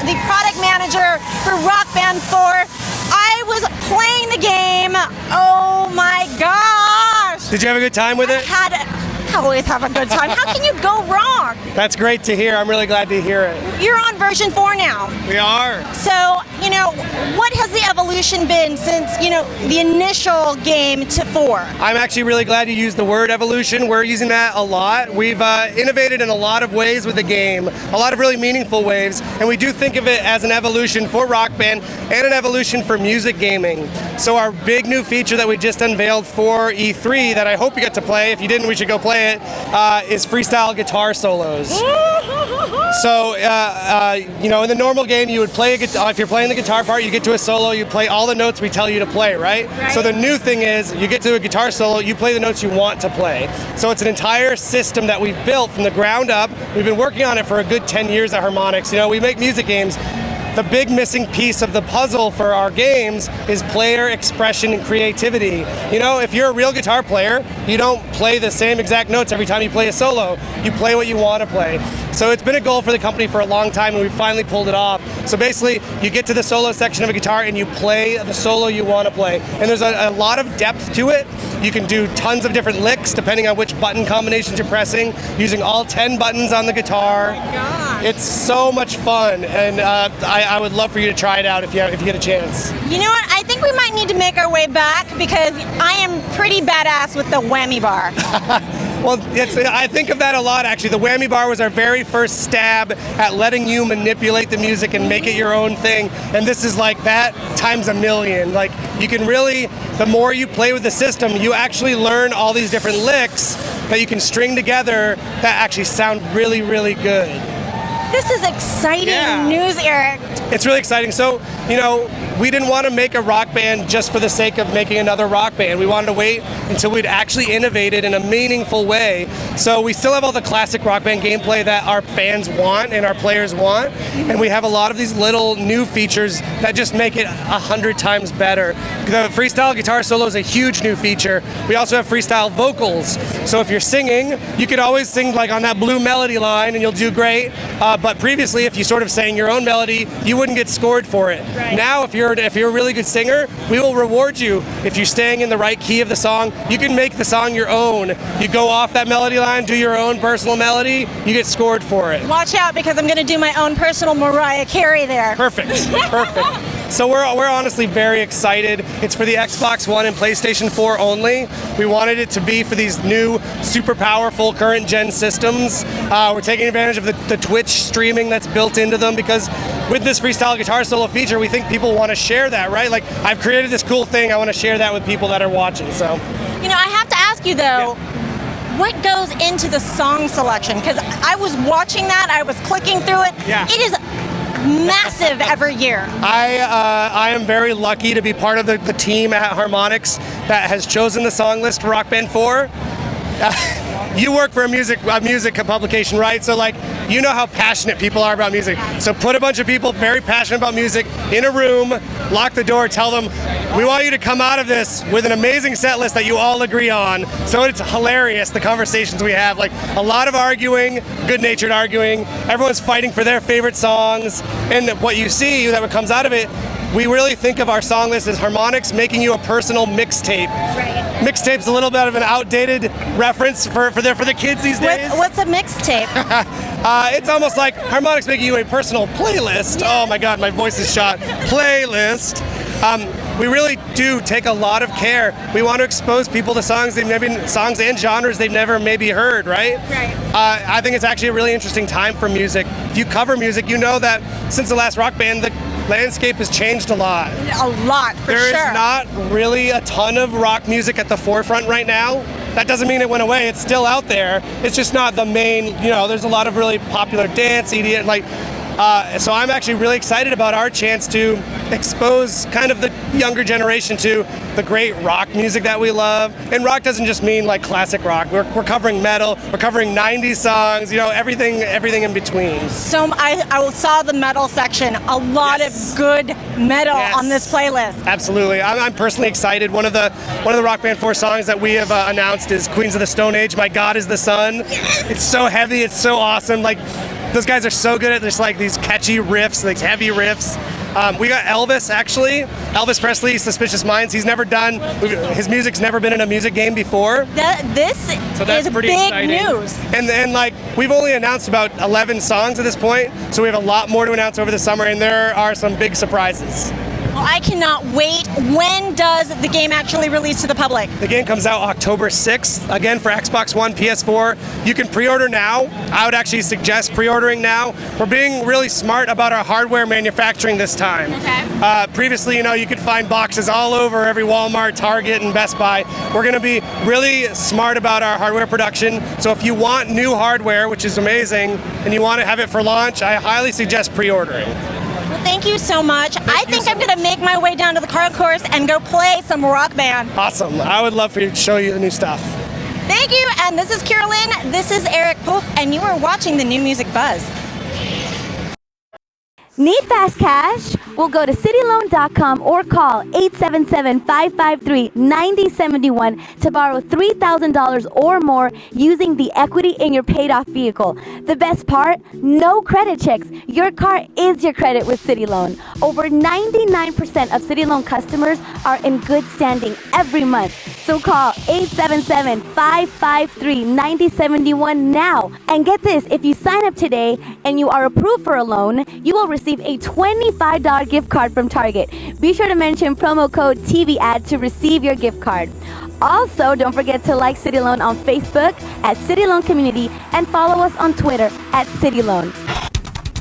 the product manager for Rock Band 4. I was playing the game. Oh my gosh! Did you have a good time with it? I always have a good time. How can you go wrong? That's great to hear. I'm really glad to hear it. You're on version 4 now. We are. So, what has the evolution been since, the initial game to 4? I'm actually really glad you used the word evolution. We're using that a lot. We've innovated in a lot of ways with the game, a lot of really meaningful ways, and we do think of it as an evolution for Rock Band and an evolution for music gaming. So our big new feature that we just unveiled for E3 that I hope you get to play, if you didn't, we should go play it, is freestyle guitar solos. So, in the normal game, you would play a guitar. If you're playing the guitar part, you get to a solo, you play all the notes we tell you to play, right? So the new thing is, you get to a guitar solo, you play the notes you want to play. So it's an entire system that we've built from the ground up. We've been working on it for a good 10 years at Harmonix. We make music games. The big missing piece of the puzzle for our games is player expression and creativity. If you're a real guitar player, you don't play the same exact notes every time you play a solo. You play what you want to play. So it's been a goal for the company for a long time, and we finally pulled it off. So basically, you get to the solo section of a guitar and you play the solo you want to play. And there's a lot of depth to it. You can do tons of different licks depending on which button combinations you're pressing, using all 10 buttons on the guitar. Oh my gosh. It's so much fun, and I would love for you to try it out if you get a chance. You know what? I think we might need to make our way back because I am pretty badass with the whammy bar. Well, I think of that a lot, actually. The whammy bar was our very first stab at letting you manipulate the music and make it your own thing. And this is like that times a million. Like, you can really, the more you play with the system, you actually learn all these different licks that you can string together that actually sound really, really good. This is exciting news, Eric. It's really exciting. So, we didn't want to make a rock band just for the sake of making another rock band. We wanted to wait until we'd actually innovated in a meaningful way. So we still have all the classic rock band gameplay that our fans want and our players want. And we have a lot of these little new features that just make it 100 times better. The freestyle guitar solo is a huge new feature. We also have freestyle vocals. So if you're singing, you could always sing like on that blue melody line and you'll do great. But previously, if you sort of sang your own melody, you wouldn't get scored for it. Right. Now, if you're a really good singer, we will reward you. If you're staying in the right key of the song, you can make the song your own. You go off that melody line, do your own personal melody, you get scored for it. Watch out, because I'm going to do my own personal Mariah Carey there. Perfect. So we're honestly very excited. It's for the Xbox One and PlayStation 4 only. We wanted it to be for these new, super powerful current gen systems. We're taking advantage of the Twitch streaming that's built into them, because with this freestyle guitar solo feature, we think people want to share that, right? Like, I've created this cool thing, I want to share that with people that are watching, so. I have to ask you though, what goes into the song selection? Because I was watching that, I was clicking through it. Yeah. It is massive every year. I am very lucky to be part of the team at Harmonix that has chosen the song list for Rock Band 4. You work for a music publication, right? So you know how passionate people are about music. So put a bunch of people very passionate about music in a room, lock the door, tell them, we want you to come out of this with an amazing set list that you all agree on. So it's hilarious, the conversations we have. Like, a lot of arguing, good-natured arguing. Everyone's fighting for their favorite songs. And what you see that comes out of it, we really think of our song list as Harmonix making you a personal mixtape. Right. Mixtape's a little bit of an outdated reference for the kids these days. What's a mixtape? It's almost like Harmonix making you a personal playlist. Oh my God, my voice is shot. Playlist. We really do take a lot of care. We want to expose people to songs songs and genres they've never maybe heard, right? Right. I think it's actually a really interesting time for music. If you cover music, you know that since the last Rock Band, the landscape has changed a lot. A lot, for sure. There is not really a ton of rock music at the forefront right now. That doesn't mean it went away. It's still out there. It's just not the main, there's a lot of really popular dance, EDM, so I'm actually really excited about our chance to expose kind of the younger generation to the great rock music that we love. And rock doesn't just mean like classic rock. We're covering metal, we're covering 90s songs, everything in between. So I saw the metal section, a lot of good metal on this playlist. Absolutely. I'm personally excited. One of the Rock Band 4 songs that we have announced is Queens of the Stone Age, My God is the Sun. It's so heavy, it's so awesome. Those guys are so good at just like these catchy riffs, like heavy riffs. We got Elvis, actually. Elvis Presley, Suspicious Minds. He's never done, his music's never been in a music game before. This So that's is pretty big exciting. news. And like, we've only announced about 11 songs at this point, so we have a lot more to announce over the summer, and there are some big surprises. Well, I cannot wait. When does the game actually release to the public? The game comes out October 6th, again for Xbox One, PS4. You can pre-order now. I would actually suggest pre-ordering now. We're being really smart about our hardware manufacturing this time. Okay. Previously, you could find boxes all over every Walmart, Target, and Best Buy. We're going to be really smart about our hardware production. So if you want new hardware, which is amazing, and you want to have it for launch, I highly suggest pre-ordering. Well, thank you so much. I think I'm going to make my way down to the concourse and go play some Rock Band. Awesome. I would love for you to show you the new stuff. Thank you. And this is Carolyn. This is Eric Pope, and you are watching the New Music Buzz. Need fast cash? Well, go to cityloan.com or call 877-553-9071 to borrow $3,000 or more using the equity in your paid-off vehicle. The best part? No credit checks. Your car is your credit with City Loan. Over 99% of City Loan customers are in good standing every month. So call 877-553-9071 now. And get this, if you sign up today and you are approved for a loan, you will receive a $25 gift card from Target. Be sure to mention promo code TVAD to receive your gift card. Also, don't forget to like City Loan on Facebook at City Loan Community and follow us on Twitter at City Loan.